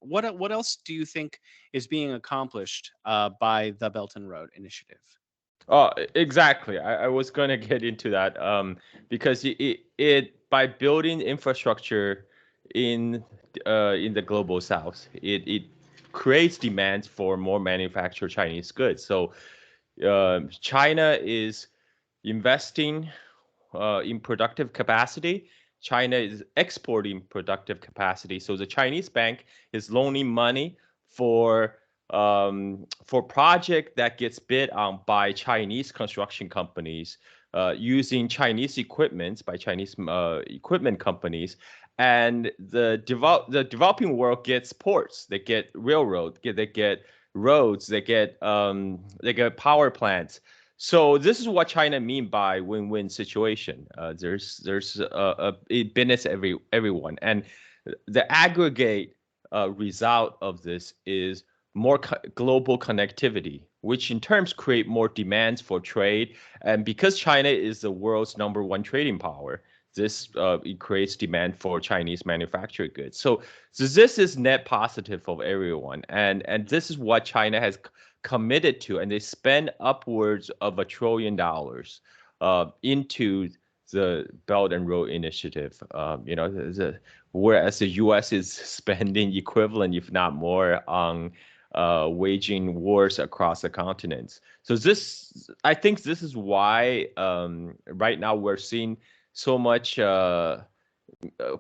what else do you think is being accomplished by the Belt and Road Initiative? Exactly. I was gonna get into that because it by building infrastructure in in the global south, it creates demand for more manufactured Chinese goods. So China is investing in productive capacity. China is exporting productive capacity. So the Chinese bank is loaning money for project that gets bid on by Chinese construction companies using Chinese equipment by Chinese equipment companies. And the developing world gets ports, they get railroad, they get roads, they get power plants. So this is what China mean by win-win situation. There's it benefits everyone, and the aggregate result of this is more global connectivity, which in terms create more demands for trade. And because China is the world's number one trading power, this it creates demand for Chinese manufactured goods. So this is net positive for everyone, and this is what China has committed to, and they spend upwards of $1 trillion into the Belt and Road Initiative. Whereas the U.S. is spending equivalent, if not more, on waging wars across the continents. So I think this is why right now we're seeing so much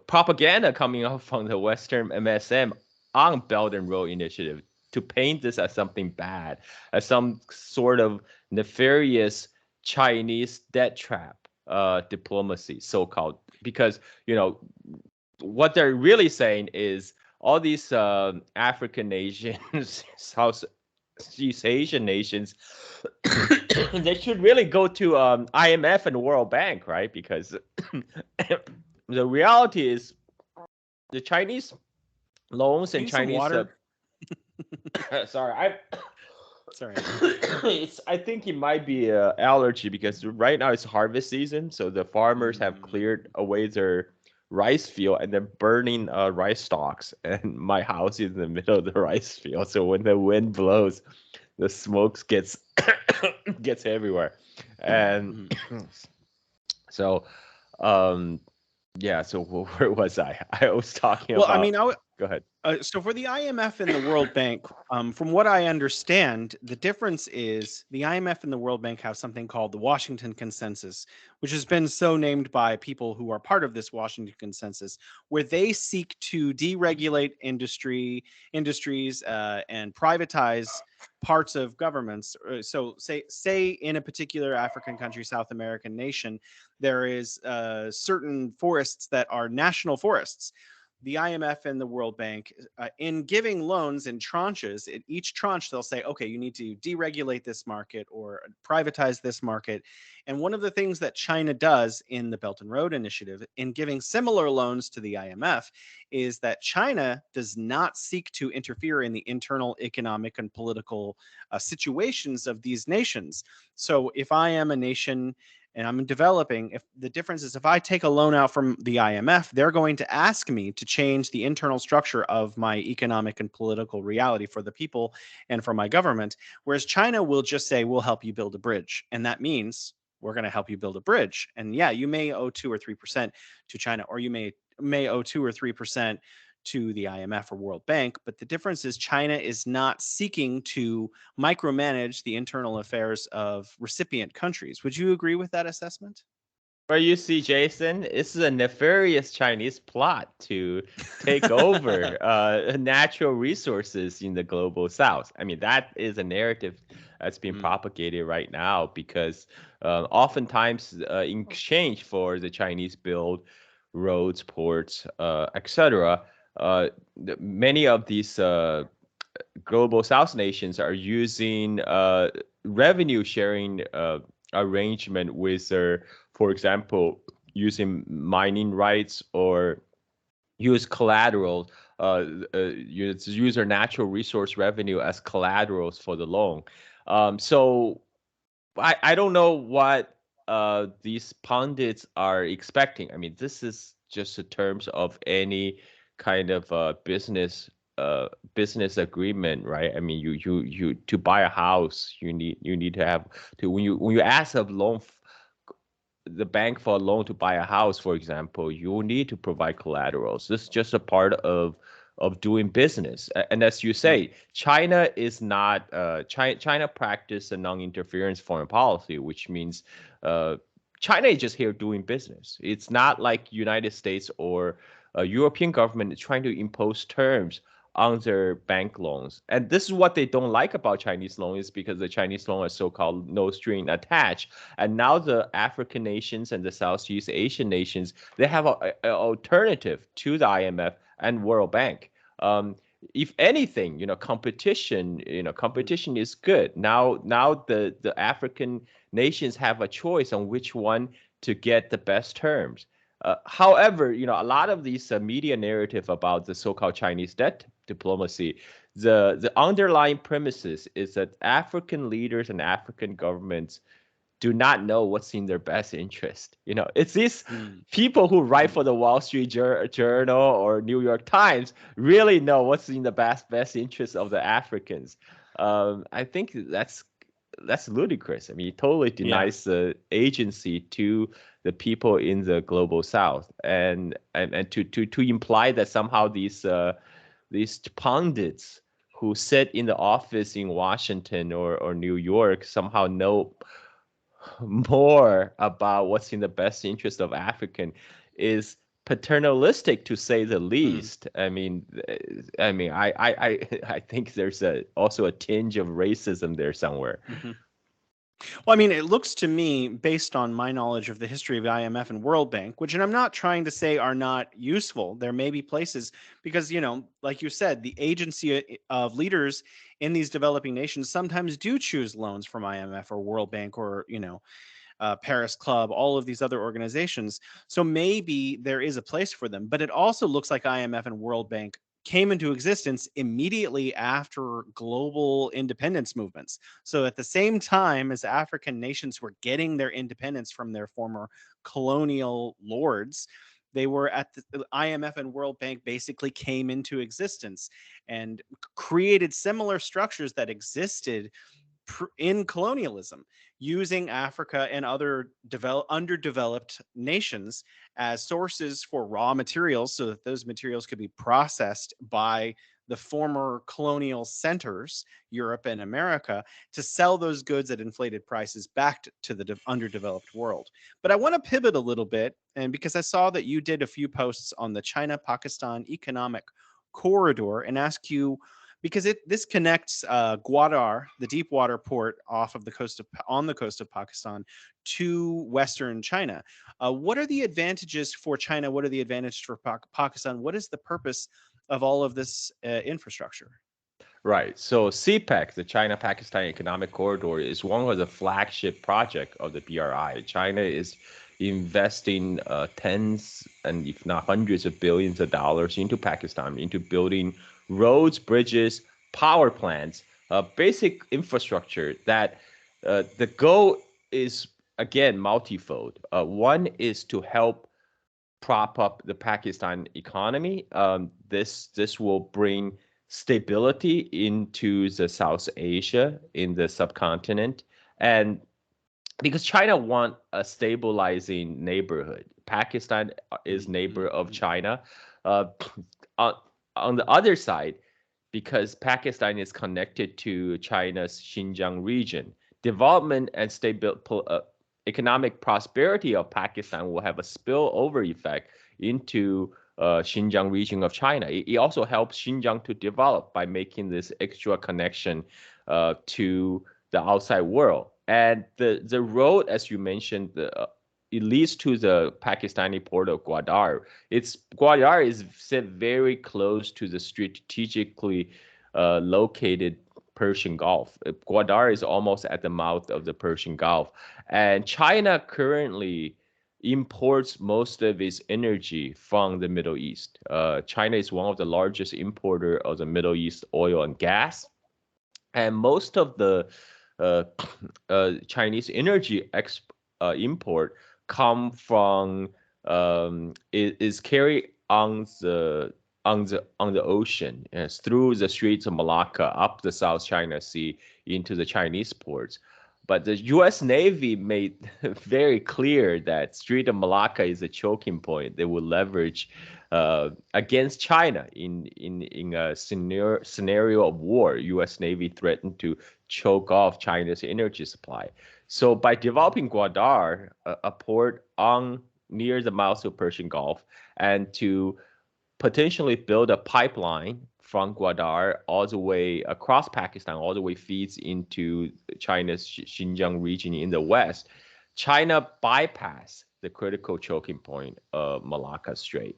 propaganda coming out from the Western MSM on Belt and Road Initiative to paint this as something bad, as some sort of nefarious Chinese debt trap diplomacy, so-called. Because what they're really saying is all these African nations, Southeast Asian nations, they should really go to IMF and World Bank, right? Because the reality is the Chinese loans Do you and need some Chinese water? sorry, I Sorry. I think it might be an allergy because right now it's harvest season, so the farmers have Mm. cleared away their rice field and they're burning rice stalks. And my house is in the middle of the rice field, so when the wind blows, the smokes gets everywhere. And Mhm. so, um, yeah. So where was I? I was talking Well, I about. mean, Go ahead. so for the IMF and the World Bank, from what I understand, the difference is the IMF and the World Bank have something called the Washington Consensus, which has been so named by people who are part of this Washington Consensus, where they seek to deregulate industries, and privatize parts of governments. So, say in a particular African country, South American nation, there is certain forests that are national forests. The IMF and the World Bank, in giving loans in tranches, in each tranche, they'll say, okay, you need to deregulate this market or privatize this market. And one of the things that China does in the Belt and Road Initiative, in giving similar loans to the IMF, is that China does not seek to interfere in the internal economic and political situations of these nations. So if I am a nation and I'm developing, if the difference is if I take a loan out from the IMF, they're going to ask me to change the internal structure of my economic and political reality for the people and for my government. Whereas China will just say, we'll help you build a bridge. And that means we're going to help you build a bridge. And yeah, you may owe 2 or 3% to China, or you may owe 2 or 3% to the IMF or World Bank. But the difference is China is not seeking to micromanage the internal affairs of recipient countries. Would you agree with that assessment? But you see, Jason, this is a nefarious Chinese plot to take over natural resources in the global south. I mean, that is a narrative that's being Mm. propagated right now because oftentimes, in exchange for the Chinese build roads, ports, etc., many of these global south nations are using revenue sharing arrangement with their, for example, using mining rights or use collateral, use their natural resource revenue as collaterals for the loan. So I don't know what these pundits are expecting. I mean, this is just the terms of any kind of business business agreement, right? I mean, you to buy a house, you need to have to when you ask a loan, the bank for a loan to buy a house, for example, you will need to provide collaterals. This is just a part of doing business. And as you Mm. say, China is not China practice a non-interference foreign policy, which means uh, China is just here doing business. It's not like United States or a European government is trying to impose terms on their bank loans. And this is what they don't like about Chinese loans, is because the Chinese loan is so-called no string attached. And now the African nations and the Southeast Asian nations, they have an alternative to the IMF and World Bank. Um, if anything, Mm. competition is good. Now the African nations have a choice on which one to get the best terms. However, a lot of these media narrative about the so-called Chinese debt diplomacy, the underlying premises is that African leaders and African governments do not know what's in their best interest. It's these Mm. people who write Mm. for the Wall Street Journal or New York Times really know what's in the best interest of the Africans. I think that's ludicrous. I mean, it totally Yeah. denies the agency to the people in the global South, and to imply that somehow these pundits who sit in the office in Washington or New York somehow know more about what's in the best interest of African is paternalistic, to say the Mm. least. I think there's also a tinge of racism there somewhere. Hmm. Well, I mean, it looks to me, based on my knowledge of the history of the IMF and World Bank, which, and I'm not trying to say are not useful. There may be places because, like you said, the agency of leaders in these developing nations sometimes do choose loans from IMF or World Bank or, Paris Club, all of these other organizations. So maybe there is a place for them, but it also looks like IMF and World Bank came into existence immediately after global independence movements. So at the same time as African nations were getting their independence from their former colonial lords, they were at the IMF and World Bank basically came into existence and created similar structures that existed in colonialism, using Africa and other underdeveloped nations as sources for raw materials so that those materials could be processed by the former colonial centers, Europe and America, to sell those goods at inflated prices back to the underdeveloped world. But I want to pivot a little bit, and because I saw that you did a few posts on the China Pakistan economic corridor, and ask you, because this connects Gwadar, the deep water port off of the coast of on the coast of Pakistan, to Western China. What are the advantages for China? What are the advantages for Pakistan? What is the purpose of all of this infrastructure? Right. So CPEC, the China-Pakistan Economic Corridor, is one of the flagship project of the BRI. China is investing tens and if not hundreds of billions of dollars into Pakistan, into building roads, bridges, power plants, basic infrastructure that the goal is again multifold. One is to help prop up the Pakistan economy. This will bring stability into the South Asia in the subcontinent, and because China want a stabilizing neighborhood, Pakistan is neighbor of Mm-hmm. China. Uh, on, on the other side, because Pakistan is connected to China's Xinjiang region, development and economic prosperity of Pakistan will have a spillover effect into Xinjiang region of China. It also helps Xinjiang to develop by making this extra connection to the outside world. And the road, as you mentioned, it leads to the Pakistani port of Gwadar. Gwadar is set very close to the strategically located Persian Gulf. Gwadar is almost at the mouth of the Persian Gulf, and China currently imports most of its energy from the Middle East. China is one of the largest importer of the Middle East oil and gas, and most of the uh, Chinese energy import come from is carried on the on the ocean, through the Straits of Malacca, up the South China Sea into the Chinese ports. But the U.S. Navy made very clear that Strait of Malacca is a choking point. They will leverage against China in a scenario of war. U.S. Navy threatened to choke off China's energy supply. So by developing Gwadar, a port on near the mouth of Persian Gulf, and to potentially build a pipeline from Gwadar all the way across Pakistan, all the way feeds into China's Xinjiang region in the west. China bypassed the critical choking point of Malacca Strait.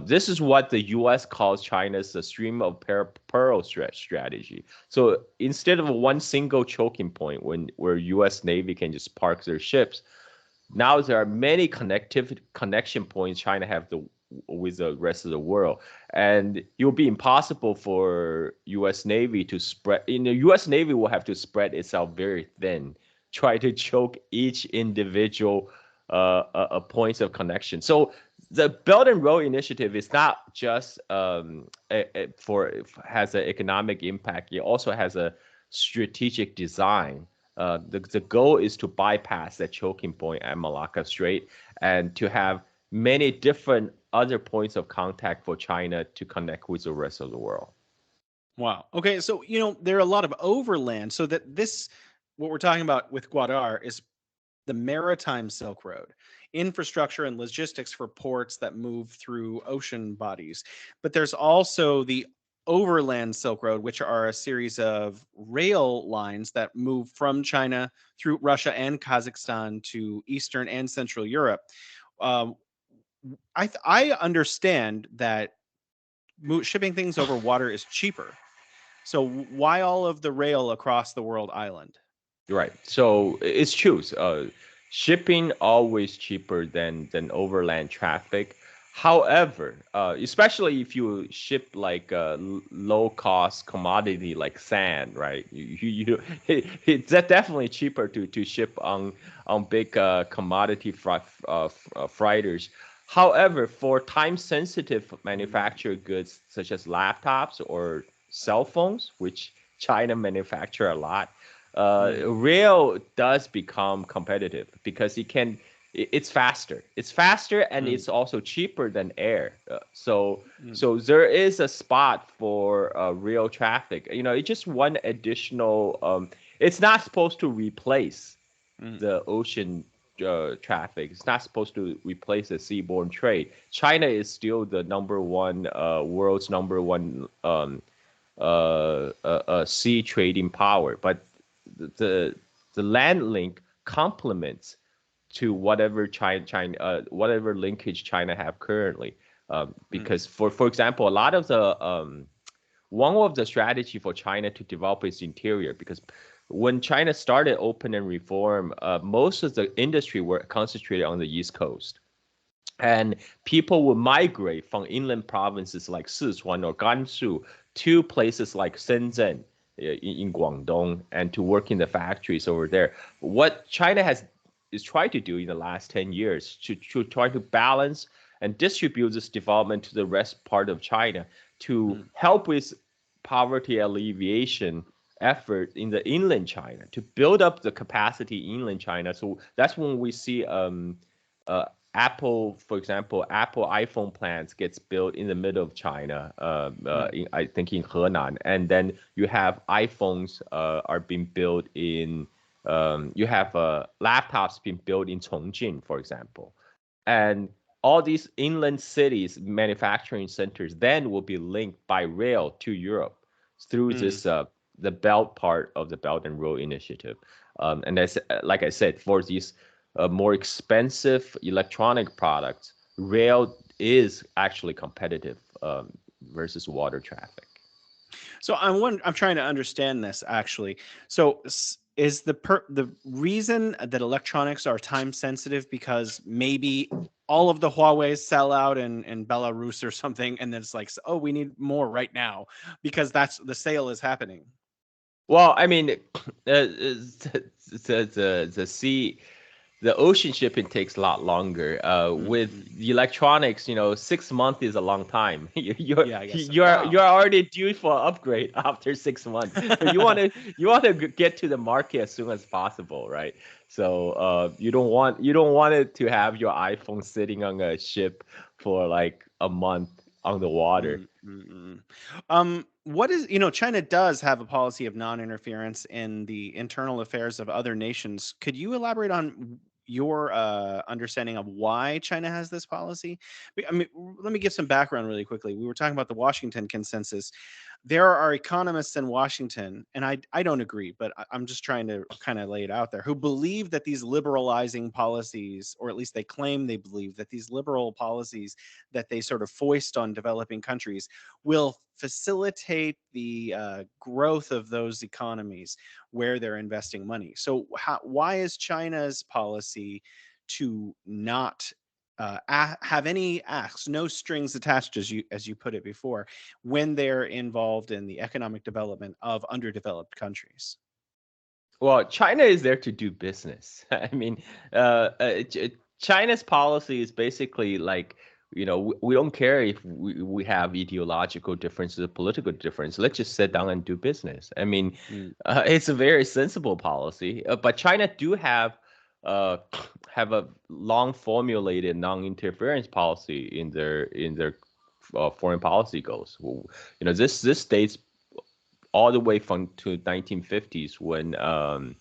This is what the U.S. calls China's stream of pearl strategy. So instead of one single choking point where U.S. Navy can just park their ships, now there are many connection points China have with the rest of the world, and it will be impossible for U.S. Navy to spread. The U.S. Navy will have to spread itself very thin, try to choke each individual points of connection. So the Belt and Road Initiative is not just has an economic impact. It also has a strategic design. The goal is to bypass that choking point at Malacca Strait and to have many different other points of contact for China to connect with the rest of the world. Wow. Okay, so there are a lot of overland. So that what we're talking about with Gwadar is the maritime Silk Road, infrastructure and logistics for ports that move through ocean bodies. But there's also the overland Silk Road, which are a series of rail lines that move from China through Russia and Kazakhstan to Eastern and Central Europe. Um, I understand that shipping things over water is cheaper. So why all of the rail across the world island? Right. So it's true. Shipping always cheaper than overland traffic. However, especially if you ship like a low cost commodity like sand, right? It's definitely cheaper to ship on big commodity freighters. However, for time sensitive manufactured goods such as laptops or cell phones, which China manufacture a lot, rail does become competitive because it's faster. It's faster and Mm, it's also cheaper than air. So mm, so there is a spot for rail traffic. It's just one additional. It's not supposed to replace mm, the ocean traffic. It's not supposed to replace the seaborne trade. China is still the number one world's number one sea trading power, but the the land link complements to whatever linkage China have currently. mm, Because for example, a lot of the one of the strategy for China to develop its interior, because when China started open and reform, most of the industry were concentrated on the East Coast, and people would migrate from inland provinces like Sichuan or Gansu to places like Shenzhen in Guangdong and to work in the factories over there. What China has is tried to do in the last 10 years to try to balance and distribute this development to the rest part of China to mm. help with poverty alleviation effort in the inland China, to build up the capacity in inland China. So that's when we see uh, Apple, for example, Apple iPhone plants gets built in the middle of China, Mm. I think in Henan, and then you have iPhones are being built in, you have laptops being built in Chongqing, for example, and all these inland cities, manufacturing centers, then will be linked by rail to Europe through Mm. this the belt part of the Belt and Road Initiative, and like I said, for these more expensive electronic products, rail is actually competitive versus water traffic. So I'm trying to understand this actually. So is the reason that electronics are time sensitive because maybe all of the Huawei's sell out in Belarus or something, and then it's like, oh, we need more right now because that's the sale is happening. Well, I mean, the sea. the ocean shipping takes a lot longer. With Mm-hmm. the electronics, 6 months is a long time. You're Yeah, I guess so. you're Wow. you're already due for an upgrade after 6 months. So you want to get to the market as soon as possible, right? So you don't want it to have your iPhone sitting on a ship for like a month on the water. Mm, mm, mm. What is, China does have a policy of non-interference in the internal affairs of other nations. Could you elaborate on your understanding of why China has this policy? I mean, let me give some background really quickly. We were talking about the Washington Consensus. There are economists in Washington, and I don't agree, but I'm just trying to kind of lay it out there, who believe that these liberalizing policies, or at least they claim they believe that these liberal policies that they sort of foist on developing countries will facilitate the growth of those economies where they're investing money. So, why is China's policy to not have any acts, no strings attached, as you put it before, when they're involved in the economic development of underdeveloped countries? Well, China is there to do business. I mean, China's policy is basically like, we don't care if we have ideological differences, political difference. Let's just sit down and do business. I mean, Mm, it's a very sensible policy. But China do uh, have a long formulated non-interference policy in their foreign policy goals. This dates all the way from to 1950s when Zhou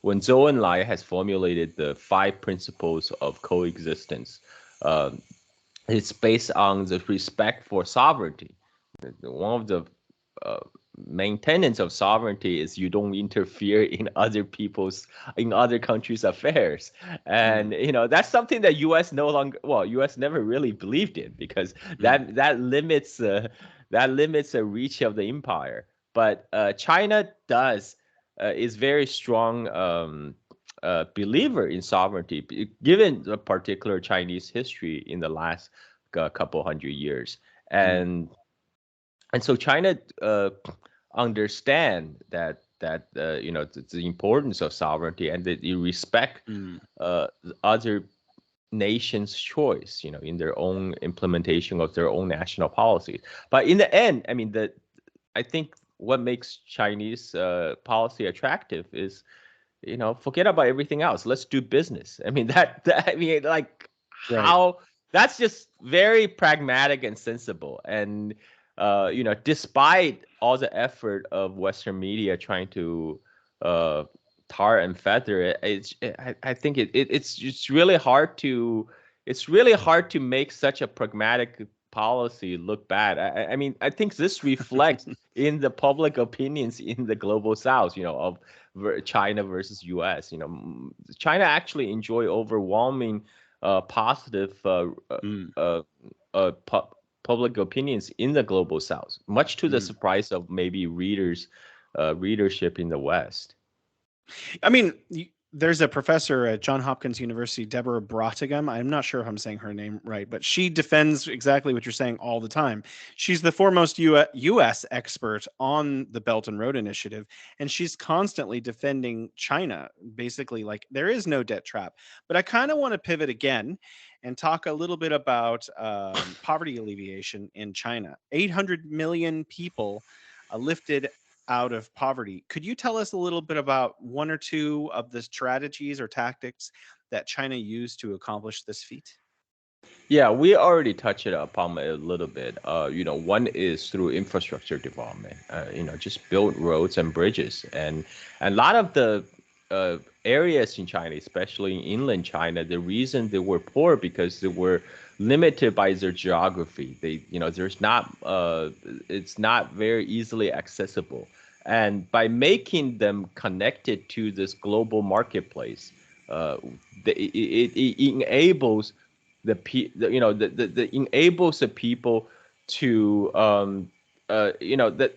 Enlai has formulated the five principles of coexistence. Um, it's based on the respect for sovereignty. One of the uh, main tenets of sovereignty is you don't interfere in other countries' affairs, and mm, that's something that U.S. no longer, well, U.S. never really believed in because mm, that limits the reach of the empire. But China is very strong believer in sovereignty, given the particular Chinese history in the last couple hundred years, mm, and so China understand that the importance of sovereignty and that you respect mm. other nations' choice, in their own implementation of their own national policies. But in the end, I mean, I think what makes Chinese policy attractive is, forget about everything else. Let's do business. I mean, I mean, like Right. how that's just very pragmatic and sensible. And, despite all the effort of Western media trying to uh, tar and feather it, I think it's really hard to make such a pragmatic policy look bad. I mean, I think this reflects in the public opinions in the global south, of China versus US. China actually enjoy overwhelming positive Mm. uh, public opinions in the global south, much to the Mm. surprise of maybe readership in the West. I mean, there's a professor at John Hopkins University, Deborah Brottigam. I'm not sure if I'm saying her name right, but she defends exactly what you're saying all the time. She's the foremost U.S. expert on the Belt and Road Initiative, and she's constantly defending China, basically like there is no debt trap. But I kind of want to pivot again and talk a little bit about poverty alleviation in China. 800 million people lifted out of poverty. Could you tell us a little bit about one or two of the strategies or tactics that China used to accomplish this feat? Yeah, we already touched it upon a little bit. One is through infrastructure development. Just build roads and bridges, and a lot of the areas in China, especially in inland China, the reason they were poor because they were limited by their geography. It's not very easily accessible, and by making them connected to this global marketplace, uh, it enables the enables the people to that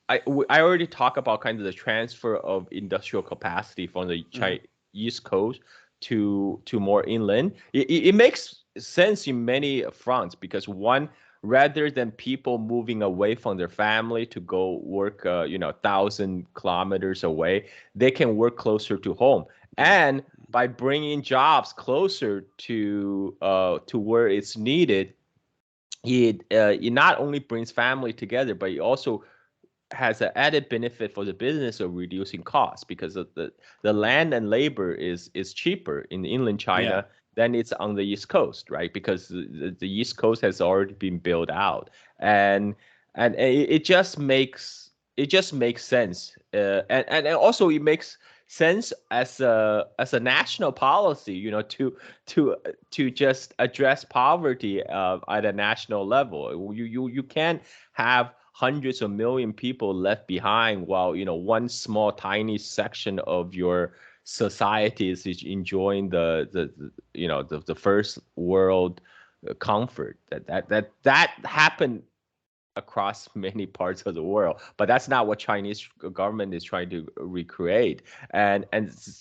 I already talked about kind of the transfer of industrial capacity from the Hmm. East Coast to more inland. It makes sense in many fronts because one, rather than people moving away from their family to go work 1,000 kilometers away, they can work closer to home. And by bringing jobs closer to where it's needed, it not only brings family together, but it also has an added benefit for the business of reducing costs, because of the land and labor is cheaper in inland Yeah. China than it's on the East Coast, right? Because the East Coast has already been built out, and it just makes sense, and also it makes sense as a national policy, to to just address poverty at a national level. You can't have hundreds of million people left behind while one small tiny section of your society is enjoying the first world comfort. That happened across many parts of the world, but that's not what Chinese government is trying to recreate. And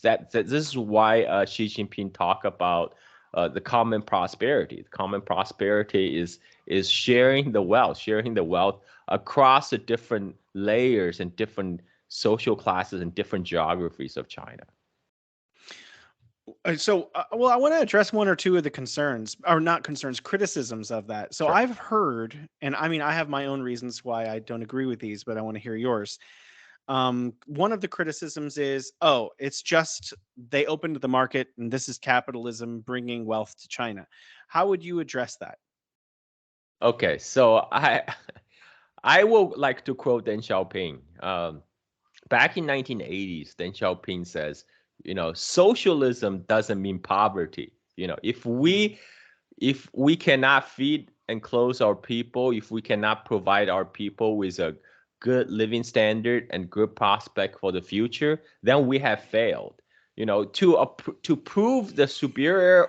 that this is why Xi Jinping talk about the common prosperity. The common prosperity is sharing the wealth across the different layers and different social classes and different geographies of China. Well, I want to address one or two of the concerns, or not concerns, criticisms of that. So Sure. I've heard, and I mean, I have my own reasons why I don't agree with these, but I want to hear yours. One of the criticisms is, oh, it's just they opened the market and this is capitalism bringing wealth to China. How would you address that? Okay, so I will like to quote Deng Xiaoping. Back in 1980s, Deng Xiaoping says, socialism doesn't mean poverty. If we cannot feed and clothe our people, if we cannot provide our people with a good living standard and good prospect for the future, then we have failed. To prove the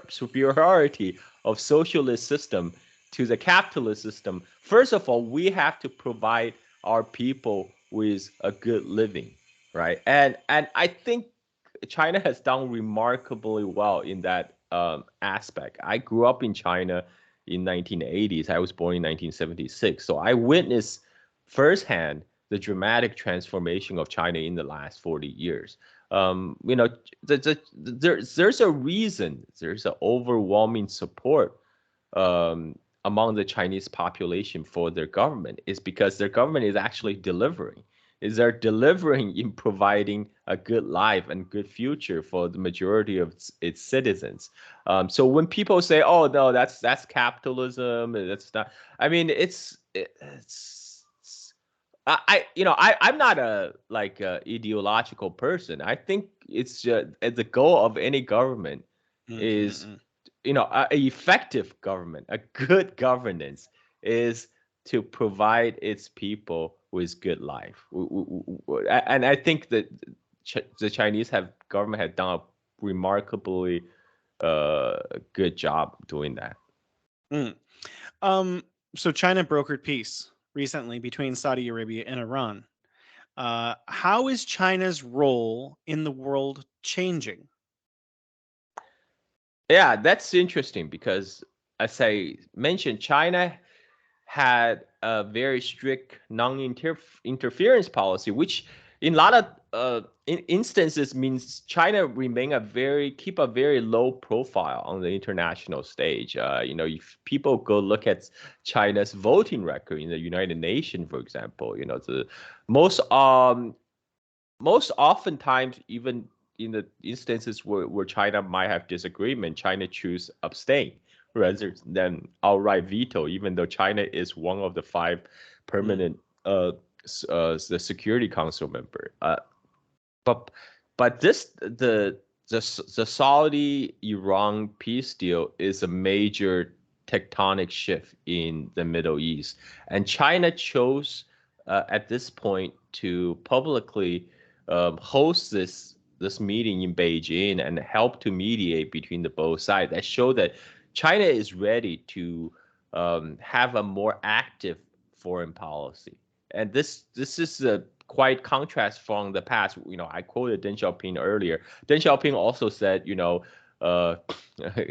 superiority of socialist system to the capitalist system, first of all, we have to provide our people with a good living, right? And I think China has done remarkably well in that aspect. I grew up in China in 1980s. I was born in 1976, so I witnessed firsthand the dramatic transformation of China in the last 40 years. You know, there's a reason. There's an overwhelming support among the Chinese population for their government. Is because their government is actually delivering. Is they're delivering in providing a good life and good future for the majority of its citizens. So when people say, "Oh no, that's capitalism," that's not. I mean, it's I'm not a like a ideological person. I think it's just the goal of any government is Mm-mm-mm. a effective government, a good governance is to provide its people with good life. And I think that the Chinese government have done a remarkably good job doing that. Mm. Um, so China brokered peace recently between Saudi Arabia and Iran. How is China's role in the world changing? Yeah, that's interesting because, as I mentioned, China had a very strict non-interference policy, which in a lot of instances means China keep a very low profile on the international stage. If people go look at China's voting record in the United Nations, for example, the most most oftentimes, even in the instances where China might have disagreement, China choose abstain rather than outright veto, even though China is one of the five Mm. permanent the Security Council member. But the Saudi Iran peace deal is a major tectonic shift in the Middle East, and China chose at this point to publicly host this meeting in Beijing and help to mediate between the both sides. That show that China is ready to have a more active foreign policy, and this is a quite contrast from the past. I quoted Deng Xiaoping earlier. Deng Xiaoping also said, uh,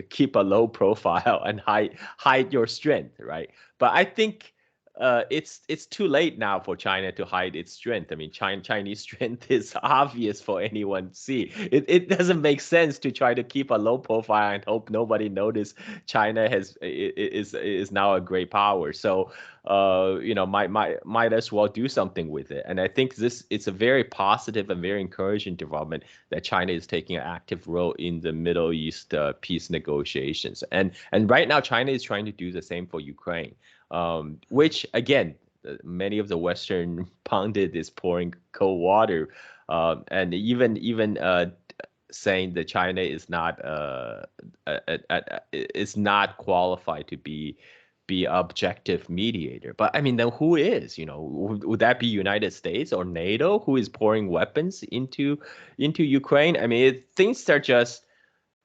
keep a low profile and hide your strength, right? But I think it's too late now for China to hide its strength. I mean, Chinese strength is obvious for anyone to see. It doesn't make sense to try to keep a low profile and hope nobody notice China is now a great power. So might as well do something with it. And I think it's a very positive and very encouraging development that China is taking an active role in the Middle East peace negotiations. And right now, China is trying to do the same for Ukraine, which again, many of the Western pundit is pouring cold water, and even saying that China is not qualified to be objective mediator. But I mean, then who is? Would that be United States or NATO who is pouring weapons into Ukraine? I mean, things are just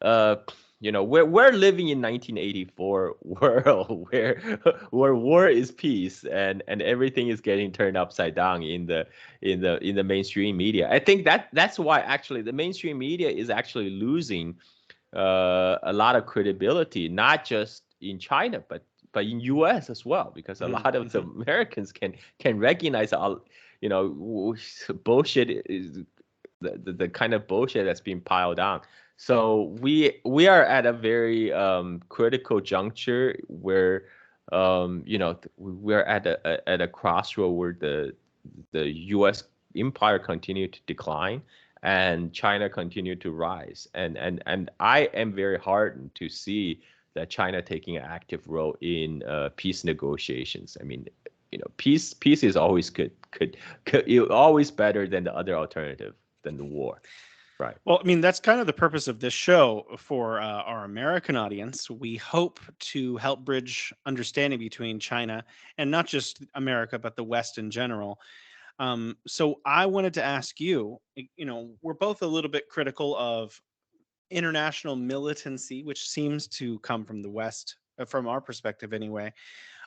uh, we're living in 1984 world where war is peace and everything is getting turned upside down in the mainstream media. I think that's why actually the mainstream media is actually losing a lot of credibility, not just in China, but in U.S. as well, because a lot of the Americans can recognize all, bullshit is the kind of bullshit that's being piled on. So we are at a very critical juncture where we're at a crossroad where the U.S. empire continued to decline and China continued to rise. And I am very heartened to see that China taking an active role in peace negotiations. I mean, peace is always good, always better than the other alternative than the war. Right. Well, I mean, that's kind of the purpose of this show for our American audience. We hope to help bridge understanding between China and not just America, but the West in general. So I wanted to ask you, we're both a little bit critical of international militancy, which seems to come from the West, from our perspective anyway.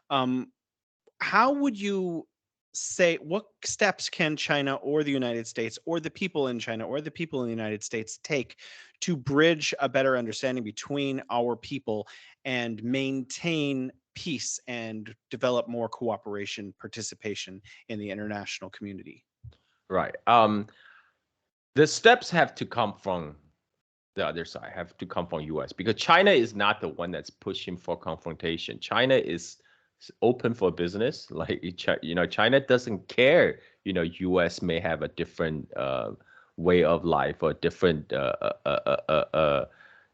How would you say, what steps can China or the United States or the people in China or the people in the United States take to bridge a better understanding between our people and maintain peace and develop more cooperation, participation in the international community? Right. The steps have to come from the other side, have to come from US, because China is not the one that's pushing for confrontation. China is open for business. Like, China doesn't care. US may have a different way of life or different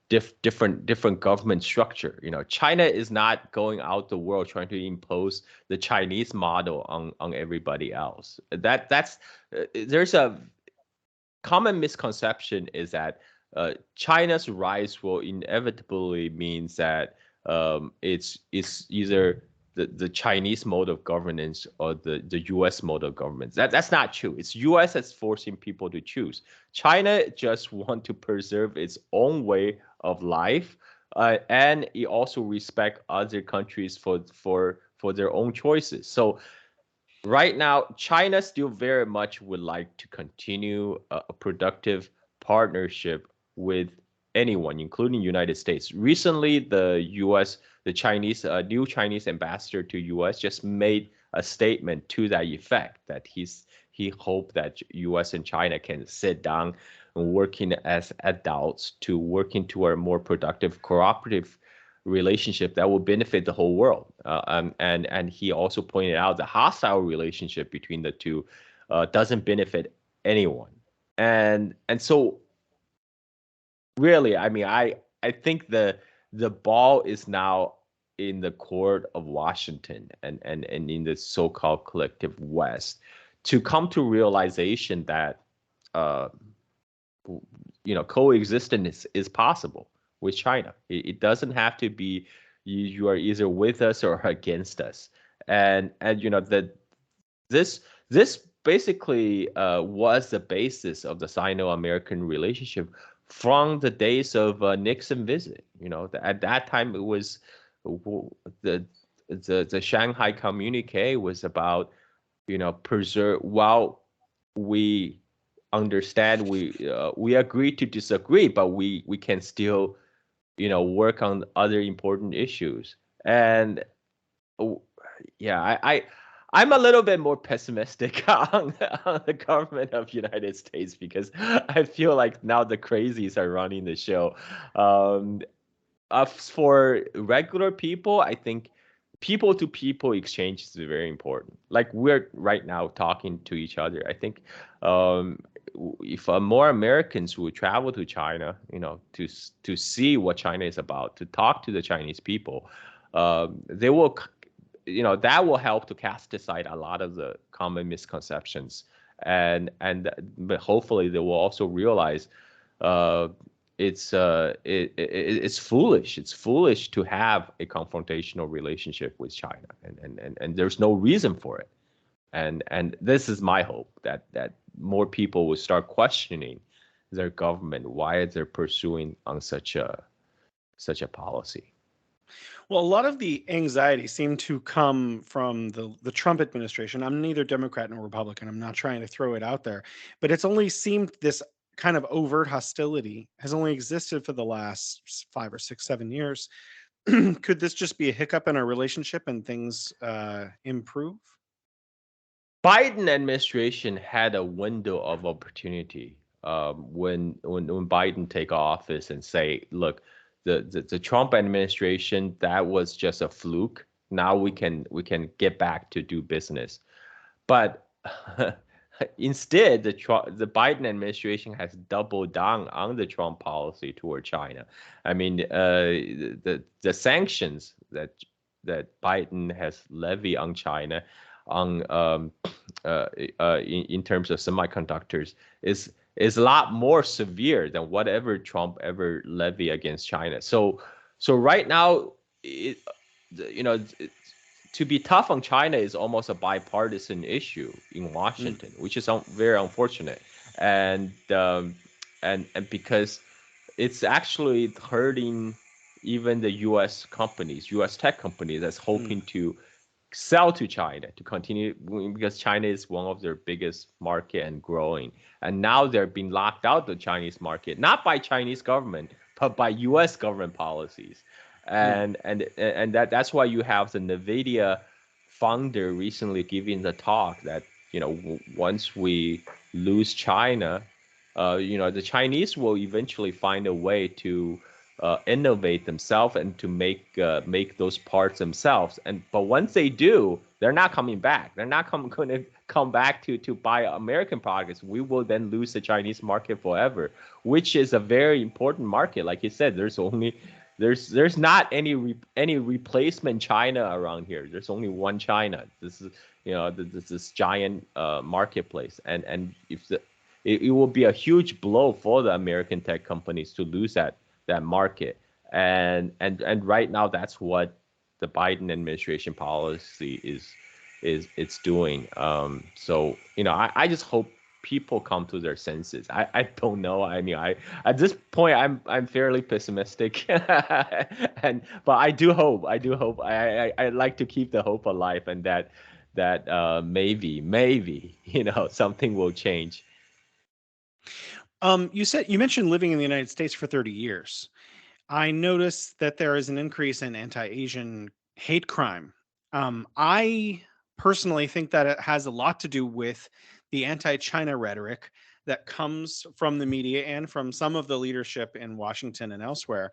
different government structure. China is not going out the world trying to impose the Chinese model on everybody else. That's there's a common misconception is that China's rise will inevitably means that it's either the Chinese mode of governance or the U.S. mode of governance. That's not true. It's U.S. that's forcing people to choose. China just want to preserve its own way of life, and it also respect other countries for their own choices. So right now, China still very much would like to continue a productive partnership with anyone, including United States. Recently, the Chinese, new Chinese ambassador to U.S. just made a statement to that effect that he hoped that U.S. and China can sit down and working as adults to working toward a more productive, cooperative relationship that will benefit the whole world. And he also pointed out the hostile relationship between the two doesn't benefit anyone. And so really, I mean, I think the ball is now in the court of Washington and in the so-called collective West to come to realization that coexistence is possible with China. It doesn't have to be you are either with us or against us. And this basically was the basis of the Sino-American relationship from the days of Nixon visit. At that time it was the Shanghai Communique was about preserve while we understand we agree to disagree, but we can still work on other important issues. And yeah, I'm a little bit more pessimistic on the government of United States because I feel like now the crazies are running the show. Um, for regular people, I think people to people exchange is very important. Like we're right now talking to each other. I think um, if more Americans would travel to China, to see what China is about, to talk to the Chinese people, they will, that will help to cast aside a lot of the common misconceptions, and but hopefully they will also realize uh, it's foolish. It's foolish to have a confrontational relationship with China, and there's no reason for it. And this is my hope that more people will start questioning their government, why they're pursuing on such a policy. Well, a lot of the anxiety seemed to come from the Trump administration. I'm neither Democrat nor Republican. I'm not trying to throw it out there, but it's only seemed this kind of overt hostility has only existed for the last 5 or 6, 7 years. Could this just be a hiccup in our relationship and things improve? Biden administration had a window of opportunity when Biden take office and say, look, the Trump administration, that was just a fluke. Now we can get back to do business. But instead, the Biden administration has doubled down on the Trump policy toward China. I mean, the sanctions that Biden has levied on China on in terms of semiconductors is a lot more severe than whatever Trump ever levied against China. So right now, it, you know, to be tough on China is almost a bipartisan issue in Mm, Washington, which is very unfortunate, and because it's actually hurting even the U.S. companies, U.S. tech companies that's mm, hoping to sell to China to continue because China is one of their biggest market and growing. And now they're being locked out the Chinese market, not by Chinese government, but by US government policies. mm, And that's why you have the Nvidia founder recently giving the talk that, once we lose China, the Chinese will eventually find a way to innovate themselves and to make those parts themselves. But once they do, they're not coming back. They're not going to come back to buy American products. We will then lose the Chinese market forever, which is a very important market. Like you said, there's not any replacement China around here. There's only one China. This is this giant marketplace, and if it will be a huge blow for the American tech companies to lose that market. And right now, that's what the Biden administration policy is it's doing. So I just hope people come to their senses. I don't know. I mean, at this point I'm fairly pessimistic, but I do hope I like to keep the hope alive, and that maybe something will change. you mentioned living in the United States for 30 years. I noticed that there is an increase in anti-Asian hate crime. I personally think that it has a lot to do with the anti-China rhetoric that comes from the media and from some of the leadership in Washington and elsewhere.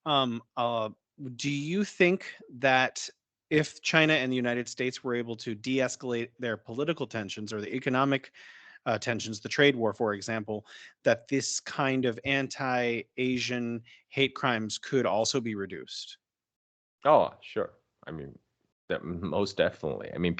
Um, uh, do you think that if China and the United States were able to de-escalate their political tensions or the economic tensions, the trade war, for example, that this kind of anti-Asian hate crimes could also be reduced? Oh, sure. I mean, most definitely. I mean,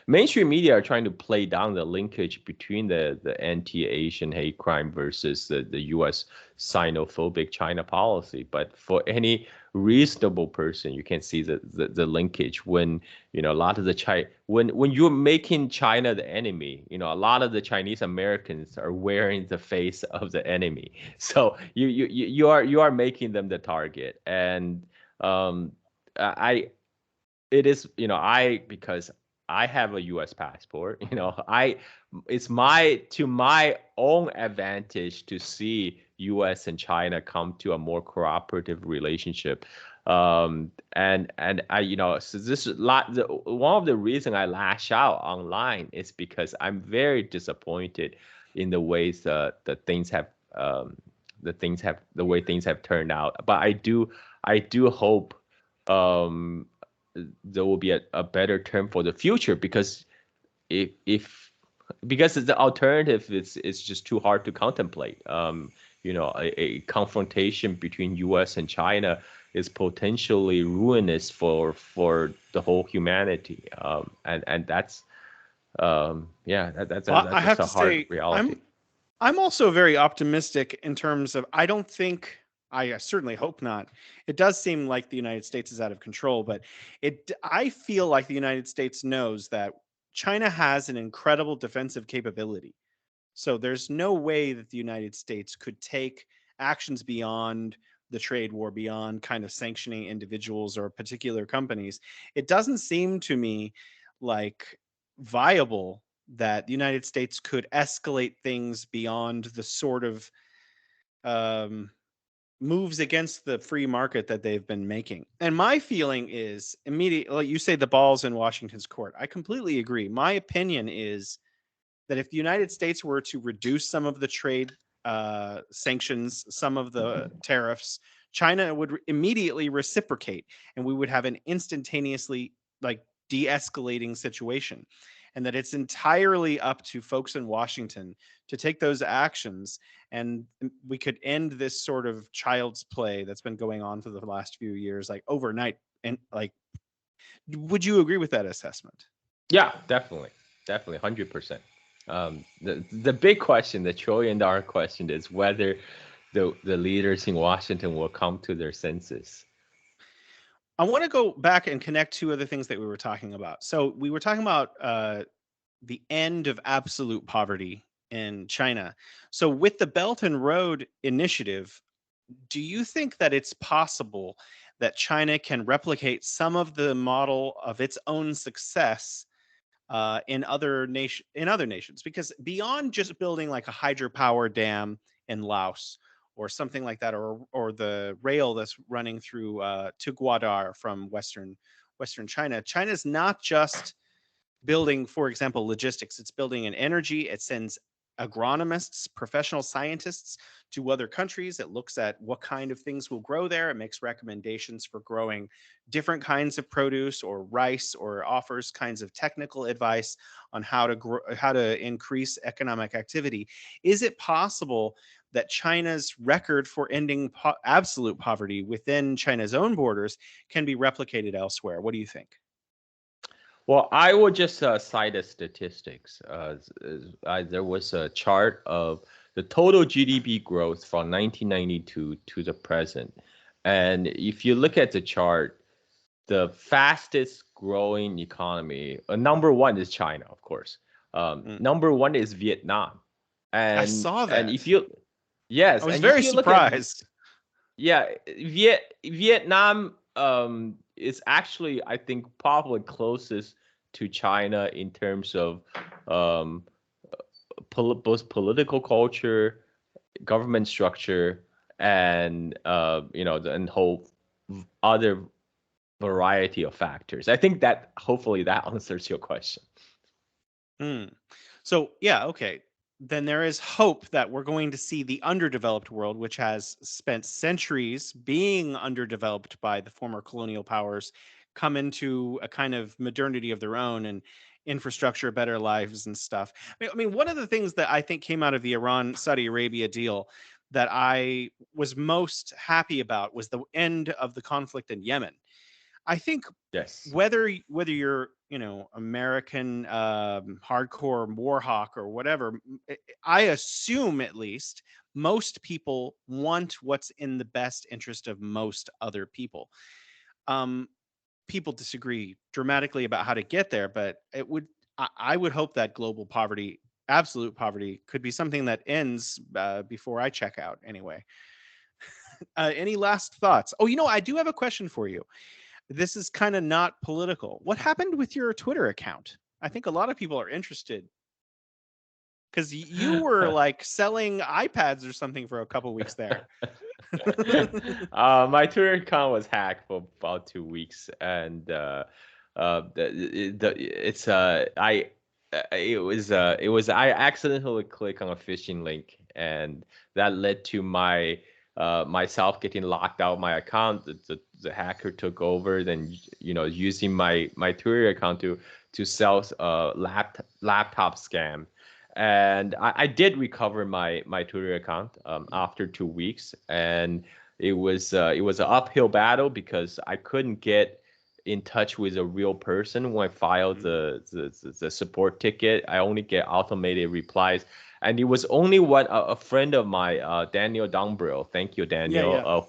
mainstream media are trying to play down the linkage between the anti-Asian hate crime versus the U.S. xenophobic China policy. But for any reasonable person, you can see the linkage when a lot of the when you're making China the enemy, a lot of the Chinese Americans are wearing the face of the enemy. So you are making them the target. And um, I it is I because I have a U.S. passport. I it's my own advantage to see U.S. and China come to a more cooperative relationship. And I, so this is one of the reason I lash out online is because I'm very disappointed in the ways the things have the way things have turned out. But I do hope um there will be a better term for the future, because if because the alternative is just too hard to contemplate. A confrontation between U.S. and China is potentially ruinous for the whole humanity. And that's yeah, Well, I that's just have a to hard say, reality. I'm also very optimistic in terms of I don't think I certainly hope not. It does seem like the United States is out of control, but I feel like the United States knows that China has an incredible defensive capability. So there's no way that the United States could take actions beyond the trade war, beyond kind of sanctioning individuals or particular companies. It doesn't seem to me like viable that the United States could escalate things beyond the sort of um, moves against the free market that they've been making. And my feeling is immediately, you say the ball's in Washington's court. I completely agree. My opinion is that if the United States were to reduce some of the trade sanctions, some of the tariffs, China would immediately reciprocate, and we would have an instantaneously like de-escalating situation. And that it's entirely up to folks in Washington to take those actions, and we could end this sort of child's play that's been going on for the last few years, like overnight. And like, would you agree with that assessment? Yeah, definitely, 100%. The big question, the trillion-dollar question, is whether the leaders in Washington will come to their senses. I want to go back and connect two other things that we were talking about. So we were talking about the end of absolute poverty in China. So with the Belt and Road Initiative, do you think that it's possible that China can replicate some of the model of its own success in other nations? Because beyond just building like a hydropower dam in Laos or something like that, or the rail that's running through to Guadar from Western China, China's not just building, for example, logistics. It's building an energy. It sends agronomists, professional scientists to other countries. It looks at what kind of things will grow there. It makes recommendations for growing different kinds of produce or rice, or offers kinds of technical advice on how to grow, how to increase economic activity. Is it possible that China's record for ending absolute poverty within China's own borders can be replicated elsewhere? What do you think? Well, I will just cite the statistics. There was a chart of the total GDP growth from 1992 to the present. And if you look at the chart, the fastest growing economy, number one is China, of course. Mm. Number one is Vietnam. I And saw and that. if you I yes, was and if very you look at surprised. yeah, Vietnam is actually, I think, probably closest to China in terms of um, both political culture, government structure, and and whole other variety of factors. I think that hopefully that answers your question. Hmm. So, yeah, okay. Then there is hope that we're going to see the underdeveloped world, which has spent centuries being underdeveloped by the former colonial powers, come into a kind of modernity of their own and infrastructure, better lives, and stuff. I mean, one of the things that I think came out of the Iran Saudi Arabia deal that I was most happy about was the end of the conflict in Yemen. I think Yes. whether you're American hardcore war hawk or whatever, I assume at least most people want what's in the best interest of most other people. Um, People disagree dramatically about how to get there, but I would hope that global poverty, absolute poverty, could be something that ends before I check out. Anyway, any last thoughts? Oh, I do have a question for you. This is kind of not political. What happened with your Twitter account? I think a lot of people are interested. because you were like selling iPads or something for a couple weeks there. My Twitter account was hacked for about 2 weeks, and it's it was I accidentally clicked on a phishing link, and that led to myself getting locked out of my account. The hacker took over, then using my Twitter account to sell laptop scam. And I did recover my Twitter account after 2 weeks, and it was an uphill battle because I couldn't get in touch with a real person when I filed the support ticket. I only get automated replies, and it was only a friend of mine, Daniel Dumbrill. Thank you, Yeah, Daniel, yeah.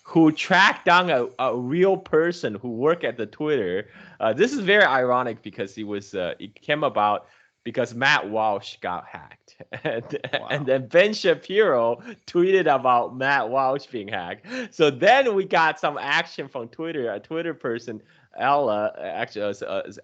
who tracked down a real person who worked at the Twitter. This is very ironic because it came about because Matt Walsh got hacked, and Wow. then Ben Shapiro tweeted about Matt Walsh being hacked. So then we got some action from Twitter. A Twitter person, Ella,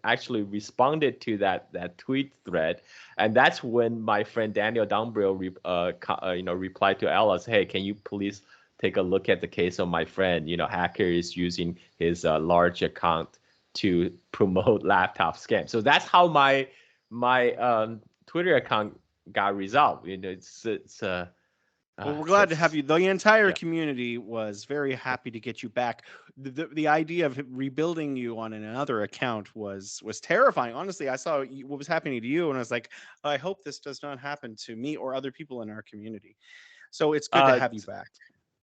actually responded to that tweet thread, and that's when my friend Daniel Dumbrill replied to Ella, "Hey, can you please take a look at the case of my friend? Hacker is using his large account to promote laptop scam." So that's how my Twitter account got resolved. Well, we're glad to have That's you. The entire yeah. community was very happy to get you back. The idea of rebuilding you on another account was terrifying. Honestly, I saw what was happening to you, and I was like, I hope this does not happen to me or other people in our community. So it's good to Uh, have you back.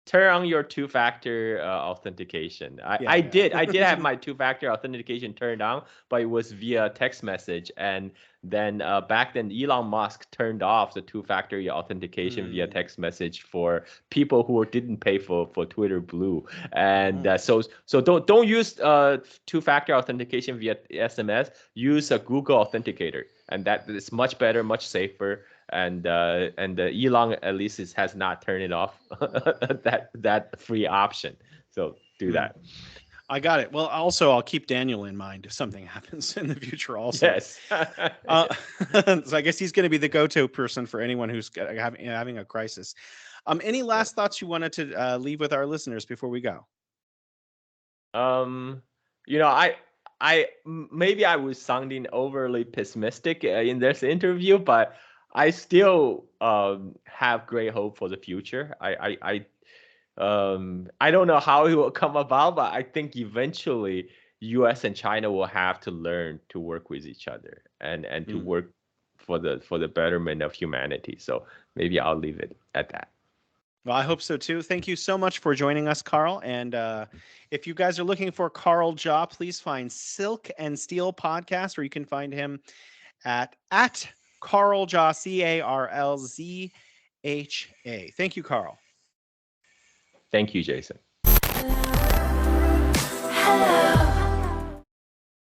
Turn on your two-factor authentication. I, Yeah, I did I did have yeah. my two-factor authentication turned on, but it was via text message. And then back then Elon Musk turned off the two-factor authentication via Mm, text message for people who didn't pay for Twitter Blue. And oh. so don't use two-factor authentication via SMS. Use a Google Authenticator, and that is much better, much safer. And Elon at least has not turned it off that free option. So do Mm. that. I got it. Well, also I'll keep Daniel in mind if something happens in the future. Also, Yes. uh, so I guess he's going to be the go-to person for anyone who's having a crisis. Any Yeah. last thoughts you wanted to leave with our listeners before we go? Um, maybe I was sounding overly pessimistic in this interview, but I still have great hope for the future. I don't know how it will come about, but I think eventually U.S. and China will have to learn to work with each other and to Mm. work for the betterment of humanity. So maybe I'll leave it at that. Well, I hope so too. Thank you so much for joining us, Carl. And if you guys are looking for Carl Zha, please find Silk and Steel podcast, or you can find him at Carl Zha, CarlZha. Thank you, Carl. Thank you, Jason. Hello.